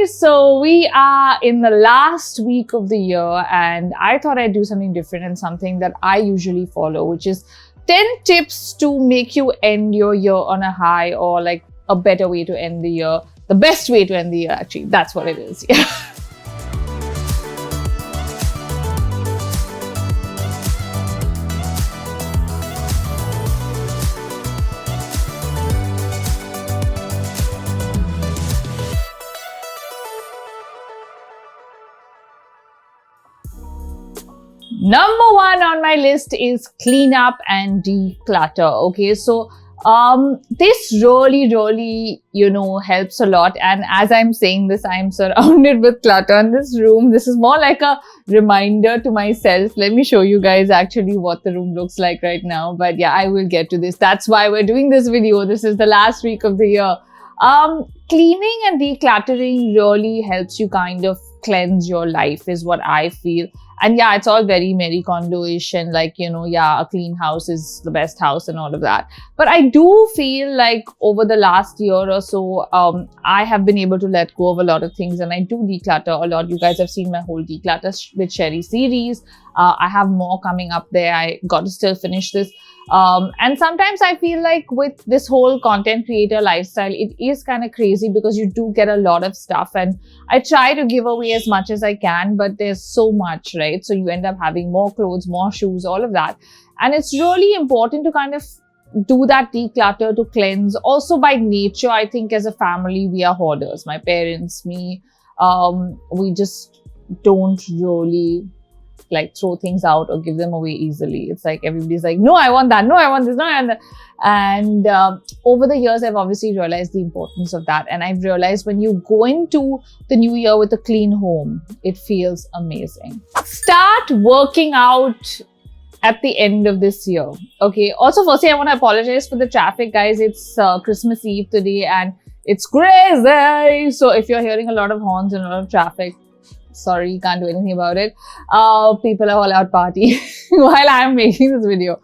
So we are in the last week of the year and I thought I'd do something different and something that I usually follow, which is 10 tips to make you end your year on a high, or like a better way to end the year. The best way to end the year, actually. That's what it is. Yeah. Number one on my list is clean up and declutter. Okay, so this really, helps a lot. And as I'm saying this, I'm surrounded with clutter in this room. This is more like a reminder to myself. Let me show you guys actually what the room looks like right now. But yeah, I will get to this. That's why we're doing this video. This is the last week of the year. Cleaning and decluttering really helps you kind of cleanse your life, is what I feel. And yeah, it's all very Marie Kondo-ish and like, a clean house is the best house and all of that. But I do feel like over the last year or so, I have been able to let go of a lot of things, and I do declutter a lot. You guys have seen my whole declutter with Sherry series. I have more coming up there. I got to still finish this. And sometimes I feel like with this whole content creator lifestyle, it is kind of crazy because you do get a lot of stuff, and I try to give away as much as I can, but there's so much, right? So you end up having more clothes, more shoes, all of that. And it's really important to kind of do that declutter to cleanse. Also, by nature, I think as a family, we are hoarders. My parents, me, we just don't really like throw things out or give them away easily. It's like everybody's like, no, I want that, no, I want this, no, I want that. And over the years, I've obviously realized the importance of that. And I've realized when you go into the new year with a clean home, it feels amazing. Start working out at the end of this year. Okay. Also, firstly, I want to apologize for the traffic, guys. It's Christmas Eve today and it's crazy. So if you're hearing a lot of horns and a lot of traffic, sorry, can't do anything about it. People are all out party while I'm making this video.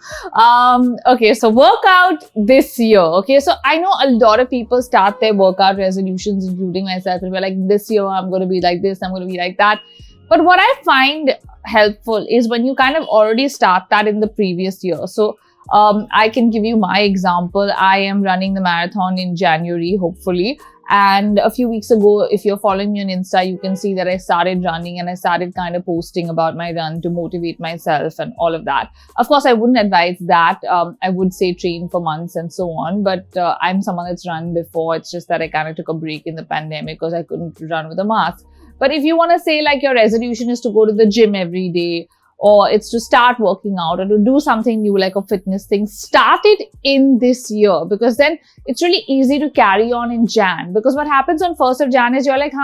Okay, so workout this year. Okay, so I know a lot of people start their workout resolutions, including myself, and we're like, this year I'm going to be like this, I'm going to be like that. But what I find helpful is when you kind of already start that in the previous year. So I can give you my example. I am running the marathon in January, hopefully. And a few weeks ago, if you're following me on Insta, you can see that I started running and I started kind of posting about my run to motivate myself and all of that. Of course, I wouldn't advise that. I would say train for months and so on. But I'm someone that's run before. It's just that I kind of took a break in the pandemic because I couldn't run with a mask. But if you want to say like your resolution is to go to the gym every day, or it's to start working out or to do something new like a fitness thing, start it in this year, because then it's really easy to carry on in Jan. Because what happens on 1st of Jan is you're like,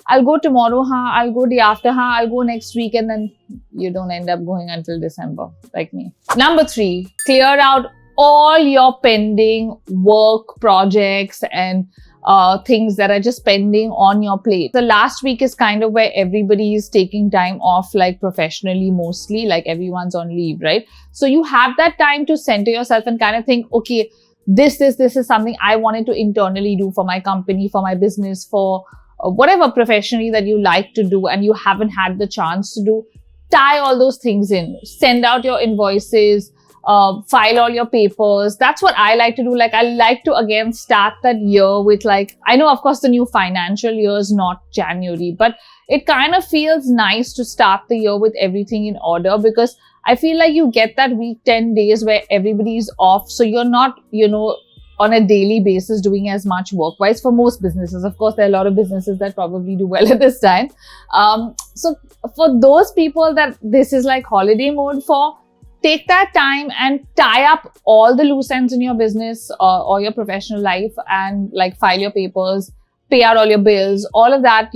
I'll go tomorrow, I'll go day after, I'll go next week, and then you don't end up going until December, like me. Number 3, clear out all your pending work projects and things that are just pending on your plate. The last week is kind of where everybody is taking time off, like professionally mostly, like everyone's on leave, right? So you have that time to center yourself and kind of think, okay, this is something I wanted to internally do for my company, for my business, for whatever professionally that you like to do and you haven't had the chance to do. Tie all those things in, send out your invoices, file all your papers. That's what I like to do. Like I like to again start that year with like, I know of course the new financial year is not January, but it kind of feels nice to start the year with everything in order, because I feel like you get that week 10 days where everybody's off. So you're not, on a daily basis doing as much work-wise for most businesses. Of course, there are a lot of businesses that probably do well at this time. So for those people that this is like holiday mode for, take that time and tie up all the loose ends in your business or your professional life and like file your papers, pay out all your bills, all of that,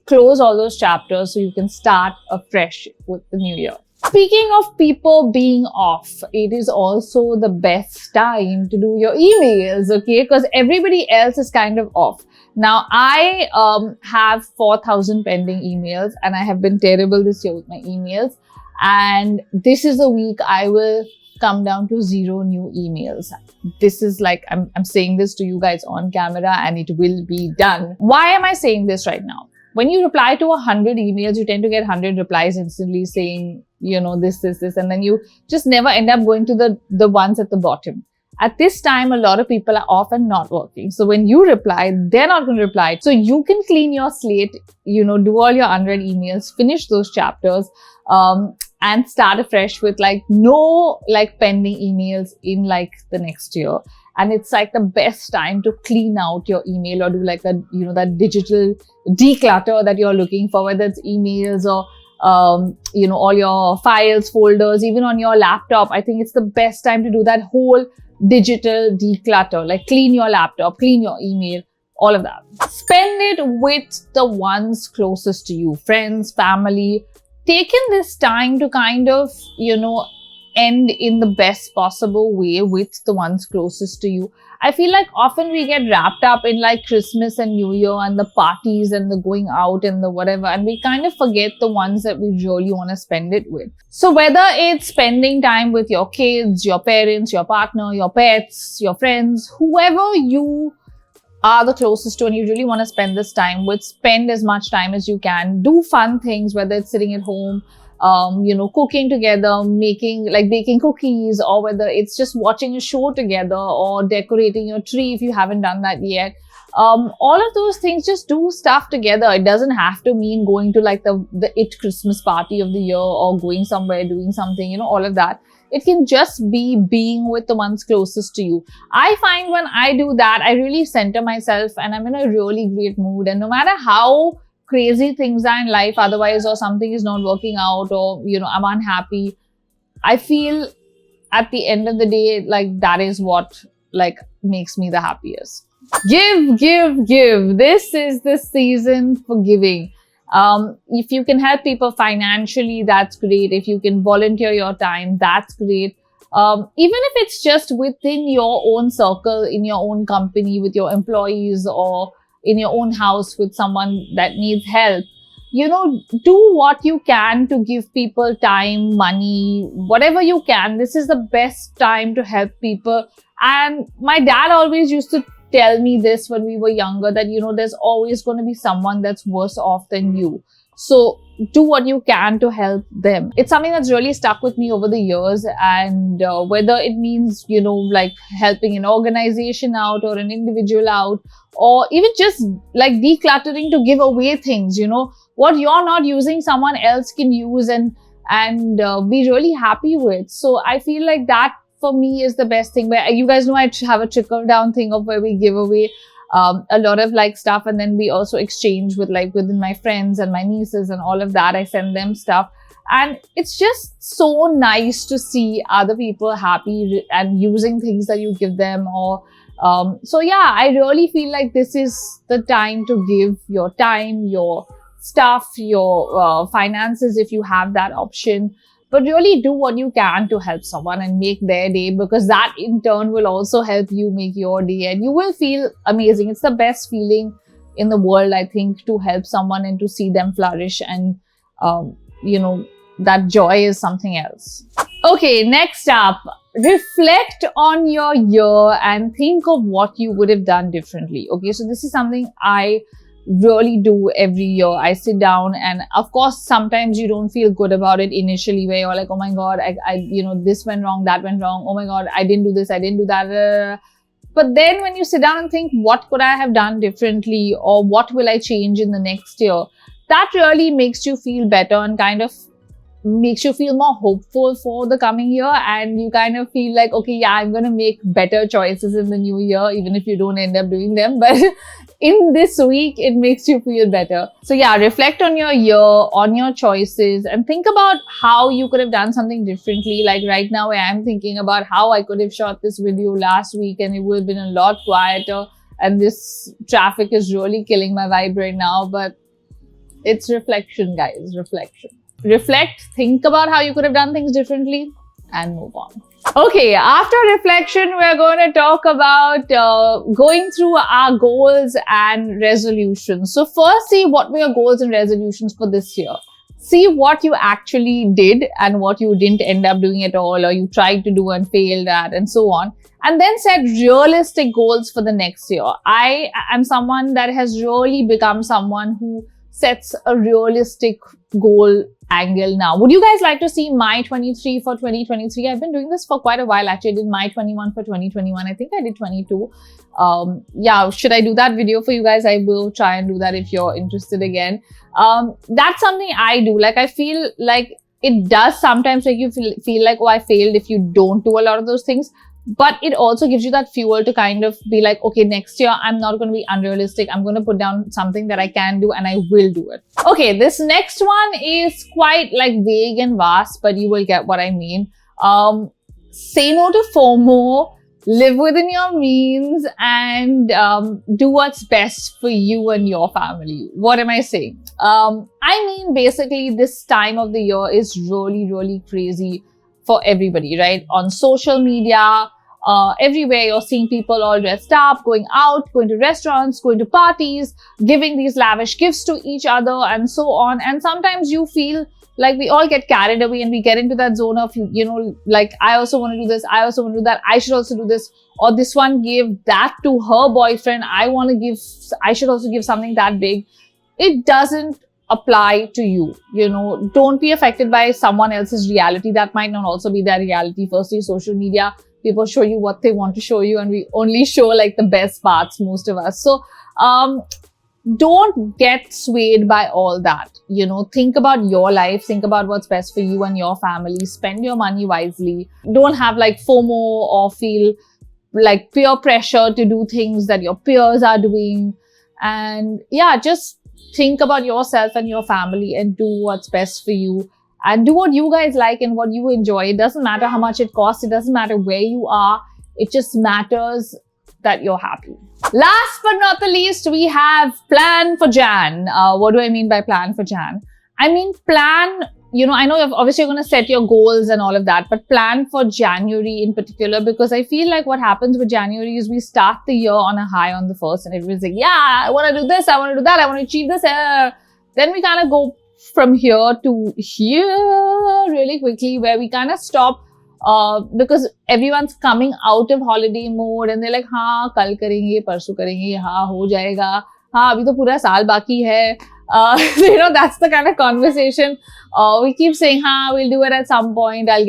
close all those chapters so you can start afresh with the new year. Speaking of people being off, it is also the best time to do your emails, okay? Because everybody else is kind of off. Now, I have 4,000 pending emails and I have been terrible this year with my emails. And this is a week I will come down to 0 new emails. This is like, I'm saying this to you guys on camera, and it will be done. Why am I saying this right now? When you reply to 100 emails, you tend to get 100 replies instantly saying, you know, this, and then you just never end up going to the ones at the bottom. At this time, a lot of people are often not working. So when you reply, they're not going to reply. So you can clean your slate, you know, do all your unread emails, finish those chapters, and start afresh with like no like pending emails in like the next year. And it's like the best time to clean out your email or do like a, you know, that digital declutter that you're looking for, whether it's emails or, you know, all your files, folders, even on your laptop. I think it's the best time to do that whole digital declutter, like clean your laptop, clean your email, all of that. Spend it with the ones closest to you, friends, family. Taking this time to kind of, you know, end in the best possible way with the ones closest to you. I feel like often we get wrapped up in like Christmas and New Year and the parties and the going out and the whatever, and we kind of forget the ones that we really want to spend it with. So whether it's spending time with your kids, your parents, your partner, your pets, your friends, whoever you are the closest to and you really want to spend this time with, spend as much time as you can. Do fun things, whether it's sitting at home, you know, cooking together, baking cookies, or whether it's just watching a show together or decorating your tree if you haven't done that yet. All of those things, just do stuff together. It doesn't have to mean going to like the it Christmas party of the year or going somewhere, doing something, you know, all of that. It can just be being with the ones closest to you. I find when I do that, I really center myself and I'm in a really great mood. And no matter how crazy things are in life otherwise, or something is not working out, or, you know, I'm unhappy, I feel at the end of the day, like that is what like makes me the happiest. Give. This is the season for giving. If you can help people financially, that's great. If you can volunteer your time, that's great. Even if it's just within your own circle, in your own company, with your employees, or in your own house with someone that needs help, you know, do what you can to give people time, money, whatever you can. This is the best time to help people. And my dad always used to tell me this when we were younger, that, you know, there's always going to be someone that's worse off than you. So do what you can to help them. It's something that's really stuck with me over the years. And whether it means, you know, like helping an organization out or an individual out, or even just like decluttering to give away things, you know, what you're not using, someone else can use and be really happy with. So I feel like that for me is the best thing. Where you guys know I have a trickle down thing of where we give away a lot of like stuff, and then we also exchange with like within my friends and my nieces and all of that. I send them stuff, and it's just so nice to see other people happy and using things that you give them. Or so yeah, I really feel like this is the time to give your time, your stuff, your finances if you have that option. But really do what you can to help someone and make their day, because that in turn will also help you make your day, and you will feel amazing. It's the best feeling in the world, I think, to help someone and to see them flourish. And, you know, that joy is something else. Okay, next up, reflect on your year and think of what you would have done differently. Okay, so this is something I really do every year. I sit down, and of course sometimes you don't feel good about it initially, where you're like, oh my god, I you know, this went wrong, that went wrong, oh my god, I didn't do this, I didn't do that. But then when you sit down and think, what could I have done differently, or what will I change in the next year, that really makes you feel better and kind of makes you feel more hopeful for the coming year. And you kind of feel like, okay, yeah, I'm going to make better choices in the new year, even if you don't end up doing them. But in this week, it makes you feel better. So yeah, reflect on your year, on your choices, and think about how you could have done something differently. Like right now, I am thinking about how I could have shot this video last week and it would have been a lot quieter. And this traffic is really killing my vibe right now. But it's reflection, guys, reflection. Reflect, think about how you could have done things differently, and move on. Okay, after reflection, we're going to talk about going through our goals and resolutions. So first, see what were your goals and resolutions for this year. see what you actually did and what you didn't end up doing at all, or you tried to do and failed at, and so on. And then set realistic goals for the next year. I am someone that has really become someone who sets a realistic goal angle now. Would you guys like to see my 23 for 2023? I've been doing this for quite a while. Actually, I did my 21 for 2021. I think I did 22. Yeah, should I do that video for you guys? I will try and do that if you're interested again. That's something I do. Like, I feel like it does sometimes make you feel like, oh, I failed if you don't do a lot of those things. But it also gives you that fuel to kind of be like, okay, next year, I'm not going to be unrealistic. I'm going to put down something that I can do and I will do it. Okay, this next one is quite like vague and vast, but you will get what I mean. Say no to FOMO, live within your means, and do what's best for you and your family. What am I saying? I mean, basically, this time of the year is really, really crazy for everybody, right? On social media, everywhere you're seeing people all dressed up, going out, going to restaurants, going to parties, giving these lavish gifts to each other, and so on. And sometimes you feel like we all get carried away and we get into that zone of, you know, like, I also want to do this, I also want to do that, I should also do this, or this one gave that to her boyfriend, I should also give something that big. It doesn't apply to you. You know, don't be affected by someone else's reality. That might not also be their reality. Firstly, social media, people show you what they want to show you, and we only show like the best parts, most of us. So don't get swayed by all that. You know, think about your life, think about what's best for you and your family, spend your money wisely. Don't have like FOMO or feel like peer pressure to do things that your peers are doing. And yeah, just think about yourself and your family and do what's best for you, and do what you guys like and what you enjoy. It doesn't matter how much it costs. It doesn't matter where you are. It just matters that you're happy. Last but not the least, we have plan for Jan. What do I mean by plan for Jan? I mean, plan, you know, I know obviously you're going to set your goals and all of that, but plan for January in particular, because I feel like what happens with January is we start the year on a high on the first, and everyone's like, yeah, I want to do this, I want to do that, I want to achieve this. Then we kind of go from here to here really quickly, where we kind of stop because everyone's coming out of holiday mode and they're like, हाँ कल करेंगे, परसों करेंगे, हाँ हो जाएगा, हाँ अभी तो पूरा साल बाकी है. You know, that's the kind of conversation. We keep saying, हाँ, we'll do it at some point, I'll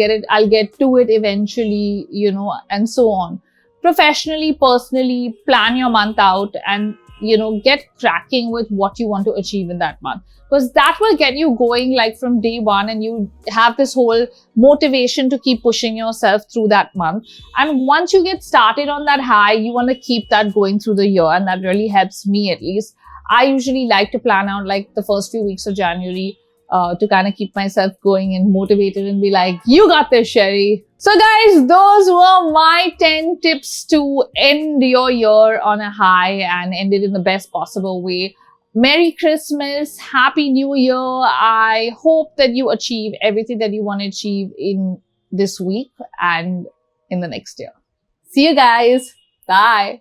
get to it eventually, you know, and so on. Professionally, personally, plan your month out and, you know, get cracking with what you want to achieve in that month. Because that will get you going like from day one, and you have this whole motivation to keep pushing yourself through that month. And once you get started on that high, you want to keep that going through the year, and that really helps me at least. I usually like to plan out like the first few weeks of January to kind of keep myself going and motivated and be like, you got this, Sherry. So guys, those were my 10 tips to end your year on a high and end it in the best possible way. Merry Christmas, Happy New Year. I hope that you achieve everything that you want to achieve in this week and in the next year. See you guys. Bye.